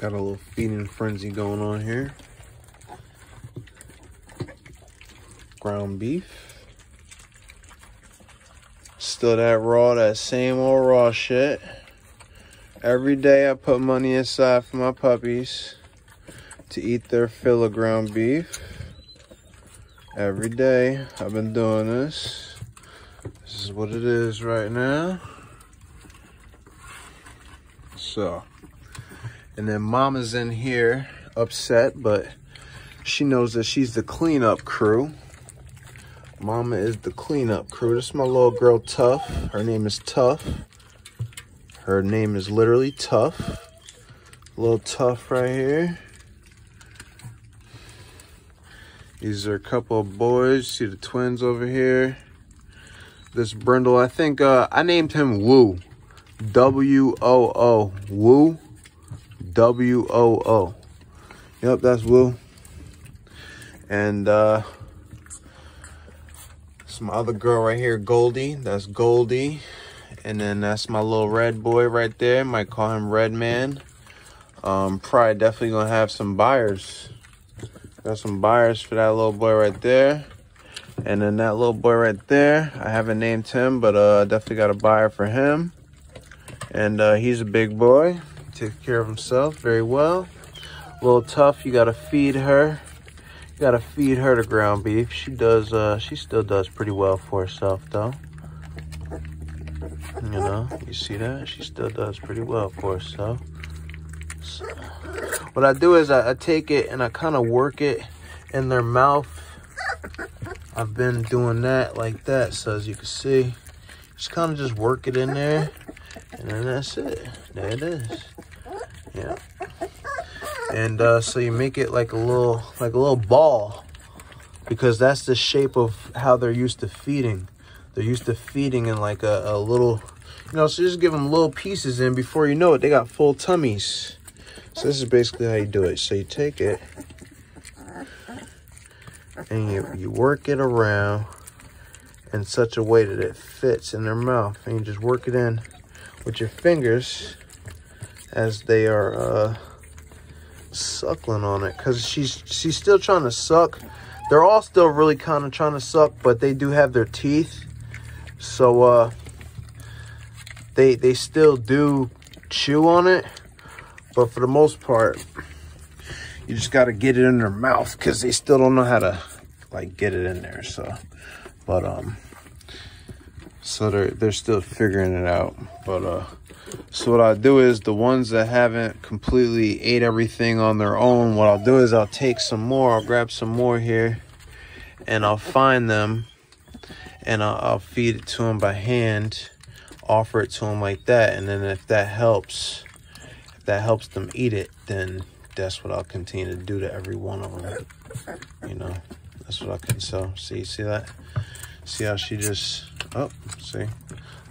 Got a little feeding frenzy going on here. Ground beef. Still that same old raw shit. Every day I put money aside for my puppies to eat their fill of ground beef. Every day I've been doing this. This is what it is right now. So, and then Mama's in here upset, but she knows that she's the cleanup crew. Mama is the cleanup crew. This is my little girl, Tough. Her name is Tough. Her name is literally Tough. Little Tough right here. These are a couple of boys. See the twins over here. This brindle, I think I named him Woo. W-O-O. Woo. W-O-O. Yep, that's Woo. And it's my other girl right here, Goldie. That's Goldie. And then that's my little red boy right there. Might call him Red Man. Probably definitely gonna have some buyers. Got some buyers for that little boy right there. And then that little boy right there, I haven't named him, but definitely got a buyer for him. And he's a big boy. Takes care of himself very well. A little Tough, you gotta feed her. You gotta feed her the ground beef. She still does pretty well for herself though. You know, you see that? She still does pretty well for herself. So, what I do is I take it and I kind of work it in their mouth. I've been doing that like that, so as you can see, just kind of just work it in there, and then that's it. There it is. Yeah. And so you make it like a little ball, because that's the shape of how they're used to feeding. They're used to feeding in like a little, you know, so just give them little pieces, and before you know it, they got full tummies. So this is basically how you do it. So you take it and you work it around in such a way that it fits in their mouth, and you just work it in with your fingers as they are suckling on it, because she's still trying to suck. They're all still really kind of trying to suck, but they do have their teeth, so they still do chew on it. But for the most part, you just got to get it in their mouth, because they still don't know how to like get it in there. So, but so they're still figuring it out. But so what I do is, the ones that haven't completely ate everything on their own, what I'll do is I'll take some more. I'll grab some more here, and I'll find them, and I'll feed it to them by hand, offer it to them like that, and then if that helps them eat it, then that's what I'll continue to do to every one of them. You know, that's what I can sell. See that? See how she just, oh, see, a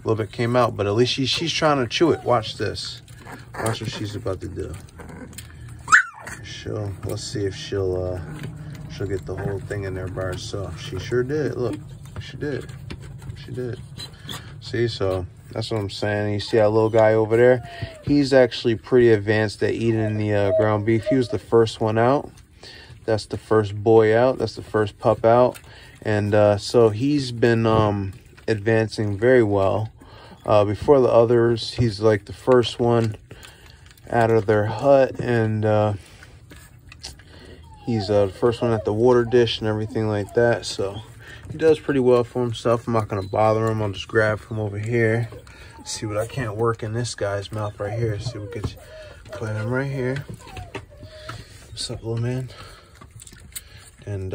little bit came out, but at least she's trying to chew it. Watch this. Watch what she's about to do. Let's see if she'll get the whole thing in there by herself. She sure did. Look, she did. See, so that's what I'm saying. You see that little guy over there? He's actually pretty advanced at eating the ground beef. He was the first one out. That's the first boy out. That's the first pup out. And so he's been advancing very well. Before the others, he's like the first one out of their hut. And he's the first one at the water dish and everything like that. So he does pretty well for himself. I'm not going to bother him. I'll just grab from over here. See what I can't work in this guy's mouth right here. See what we could put him right here. What's up, little man? And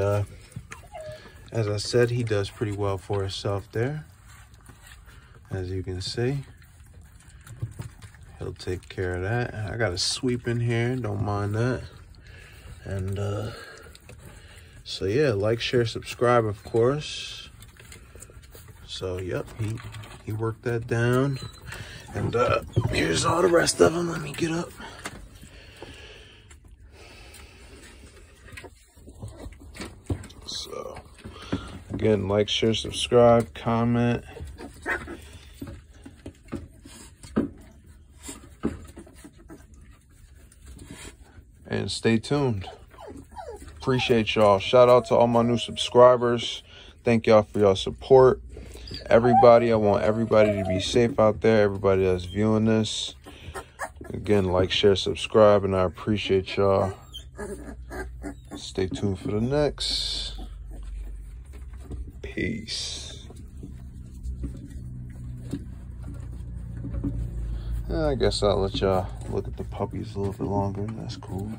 as I said, he does pretty well for himself there. As you can see, he'll take care of that. I got a sweep in here. Don't mind that. And so yeah, like, share, subscribe, of course. So yep, he worked that down. And here's all the rest of them. Let me get up. So again, like, share, subscribe, comment. and stay tuned. Appreciate y'all. Shout out to all my new subscribers. Thank y'all for your support. Everybody, I want everybody to be safe out there. Everybody that's viewing this. Again, like, share, subscribe, and I appreciate y'all. Stay tuned for the next. Peace. I guess I'll let y'all look at the puppies a little bit longer. That's cool.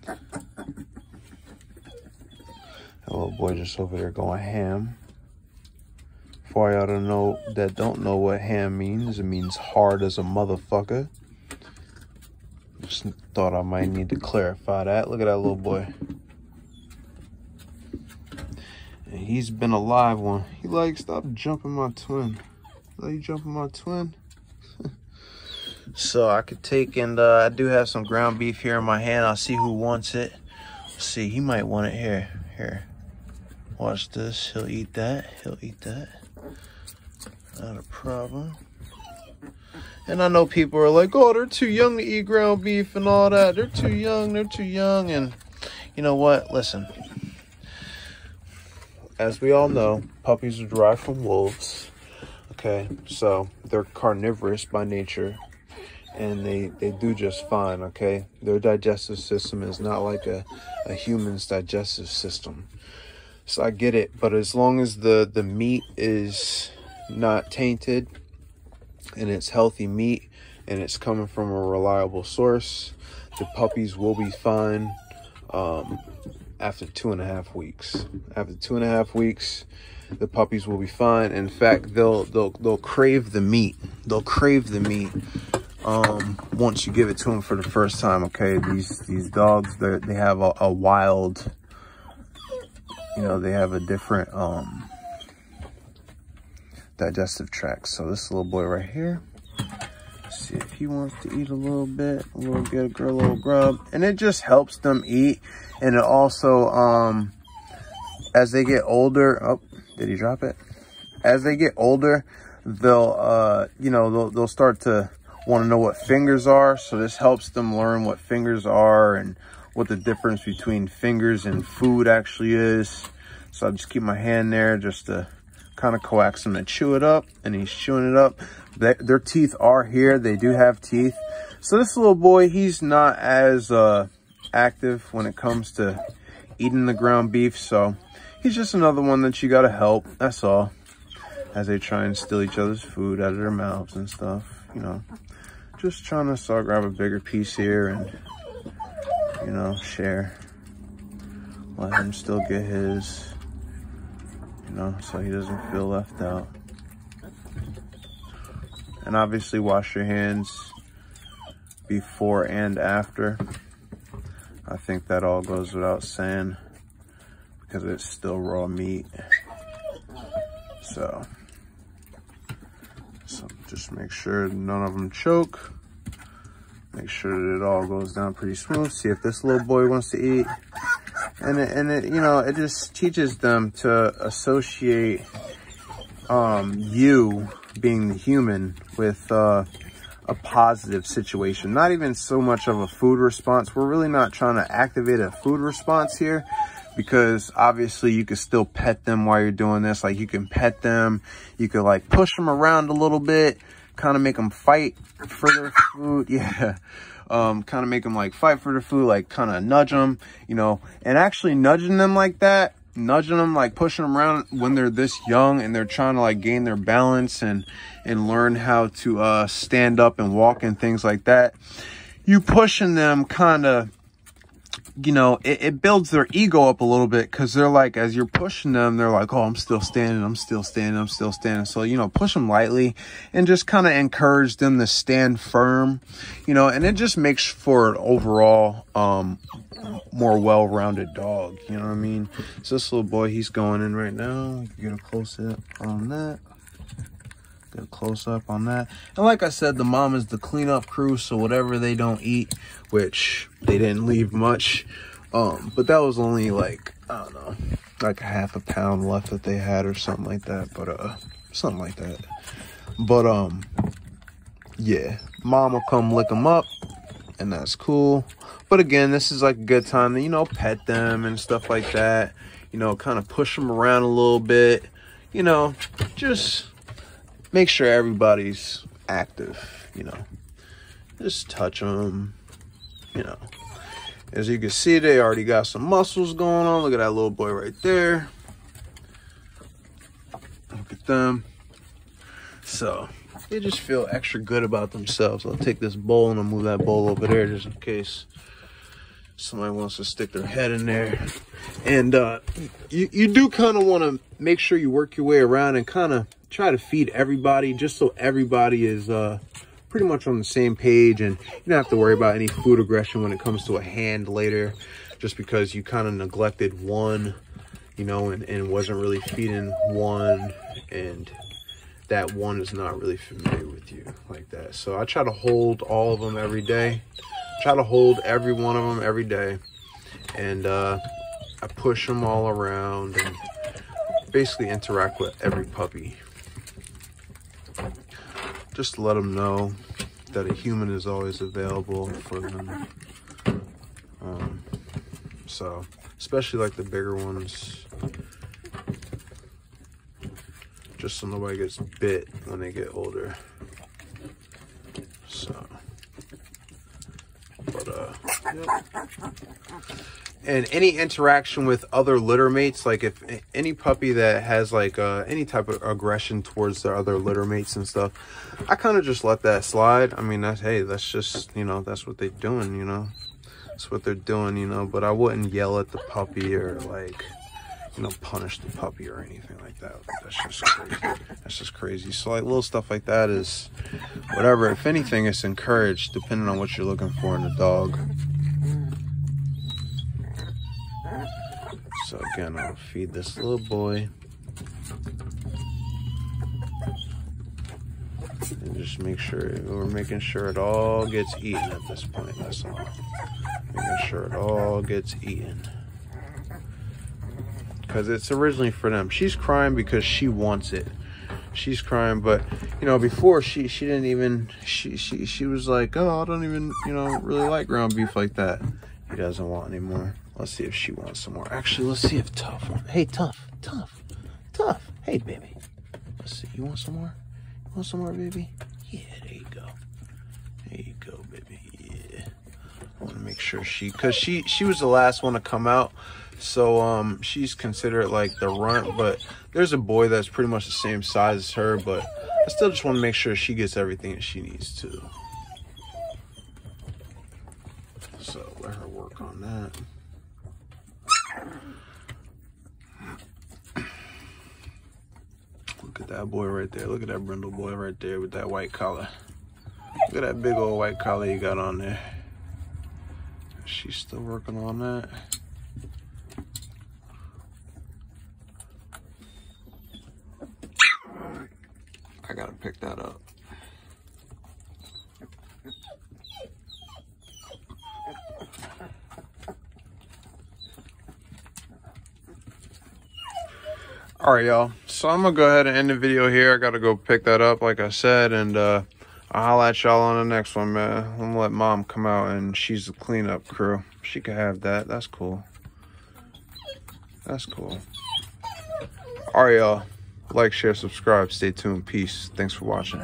That little boy just over there going ham. For y'all don't know what ham means, it means hard as a motherfucker. Just thought I might need to clarify that. Look at that little boy. And he's been a live one. He like, stop jumping my twin. Like, you jumping my twin? So I could take, and I do have some ground beef here in my hand. I'll see who wants it. Let's see, he might want it here. Here. Watch this. He'll eat that. He'll eat that. Not a problem. And I know people are like, oh, they're too young to eat ground beef and all that. They're too young. They're too young. And you know what? Listen. As we all know, puppies are derived from wolves. Okay, so they're carnivorous by nature. And they do just fine, okay? Their digestive system is not like a human's digestive system. So I get it, but as long as the meat is not tainted and it's healthy meat and it's coming from a reliable source, the puppies will be fine after 2.5 weeks. After 2.5 weeks, the puppies will be fine. In fact, they'll crave the meat. They'll crave the meat once you give it to them for the first time. Okay, these dogs, they have a wild, you know, they have a different digestive tract. So this little boy right here, let's see if he wants to eat a little bit, a little grub, and it just helps them eat. And it also as they get older, oh, did he drop it? As they get older, they'll you know, they'll start to want to know what fingers are. So this helps them learn what fingers are and what the difference between fingers and food actually is. So I just keep my hand there just to kind of coax him to chew it up, and he's chewing it up. Their teeth are here. They do have teeth. So this little boy, he's not as active when it comes to eating the ground beef. So he's just another one that you got to help. That's all. As they try and steal each other's food out of their mouths and stuff, you know. Just trying to start grab a bigger piece here and, you know, share. Let him still get his, you know, so he doesn't feel left out. And obviously wash your hands before and after. I think that all goes without saying because it's still raw meat. So just make sure none of them choke. Make sure that it all goes down pretty smooth. See if this little boy wants to eat. And it you know, it just teaches them to associate you being the human with a positive situation. Not even so much of a food response. We're really not trying to activate a food response here, because obviously you can still pet them while you're doing this. Like, you can pet them, you can like push them around a little bit, kind of make them fight for their food. Yeah. Kind of make them like fight for their food, like kind of nudge them, you know. And actually nudging them like that, nudging them, like pushing them around when they're this young and they're trying to like gain their balance and learn how to stand up and walk and things like that. You pushing them kind of, you know, it builds their ego up a little bit, because they're like, as you're pushing them, they're like, oh, I'm still standing, I'm still standing, I'm still standing. So, you know, push them lightly and just kind of encourage them to stand firm, you know, and it just makes for an overall more well-rounded dog, you know what I mean? So this little boy, he's going in right now. Get a close up on that. Get a close up on that. And like I said, the mom is the cleanup crew, so whatever they don't eat, which they didn't leave much, but that was only like, I don't know, like a ½ pound left that they had or something like that. But something like that. But yeah, mom will come lick them up, and that's cool. But again, this is like a good time to, you know, pet them and stuff like that. You know, kind of push them around a little bit. You know, just make sure everybody's active, you know. Just touch them, you know. As you can see, they already got some muscles going on. Look at that little boy right there. Look at them. So they just feel extra good about themselves. I'll take this bowl and I'll move that bowl over there just in case somebody wants to stick their head in there. And you do kind of want to make sure you work your way around and kind of try to feed everybody, just so everybody is pretty much on the same page, and you don't have to worry about any food aggression when it comes to a hand later, just because you kind of neglected one, you know, and wasn't really feeding one, and that one is not really familiar with you like that. So I try to hold all of them every day. Try to hold every one of them every day, and I push them all around and basically interact with every puppy, just to let them know that a human is always available for them. So especially like the bigger ones, just so nobody gets bit when they get older. So, but yep. And any interaction with other litter mates, like if any puppy that has like any type of aggression towards their other litter mates and stuff, I kind of just let that slide. I mean, that's, hey, that's just, you know, that's what they're doing, you know, that's what they're doing, you know. But I wouldn't yell at the puppy or like, you know, punish the puppy or anything like that. That's just crazy. That's just crazy. So like little stuff like that is whatever. If anything, it's encouraged depending on what you're looking for in a dog. So again, I'll feed this little boy and just make sure we're making sure it all gets eaten at this point. That's all. Making sure it all gets eaten, because it's originally for them. She's crying because she wants it. She's crying, but you know, before she didn't even, she was like, oh, I don't even, you know, really like ground beef like that. He doesn't want anymore. Let's see if she wants some more. Actually, let's see if Tough wants. Hey, Tough. Hey, baby. Let's see. You want some more? You want some more, baby? Yeah, there you go. There you go, baby. Yeah. I want to make sure because she was the last one to come out. So she's considered like the runt, but there's a boy that's pretty much the same size as her, but I still just want to make sure she gets everything that she needs to. So let her work on that. Look at that boy right there. Look at that brindle boy right there with that white collar. Look at that big old white collar you got on there. She's still working on that. I gotta pick that up. All right, y'all. So I'm gonna go ahead and end the video here. I gotta go pick that up, like I said, and I'll holla at y'all on the next one, man. I'm gonna let Mom come out, and she's the cleanup crew. She can have that. That's cool. That's cool. All right, y'all. Like, share, subscribe. Stay tuned. Peace. Thanks for watching.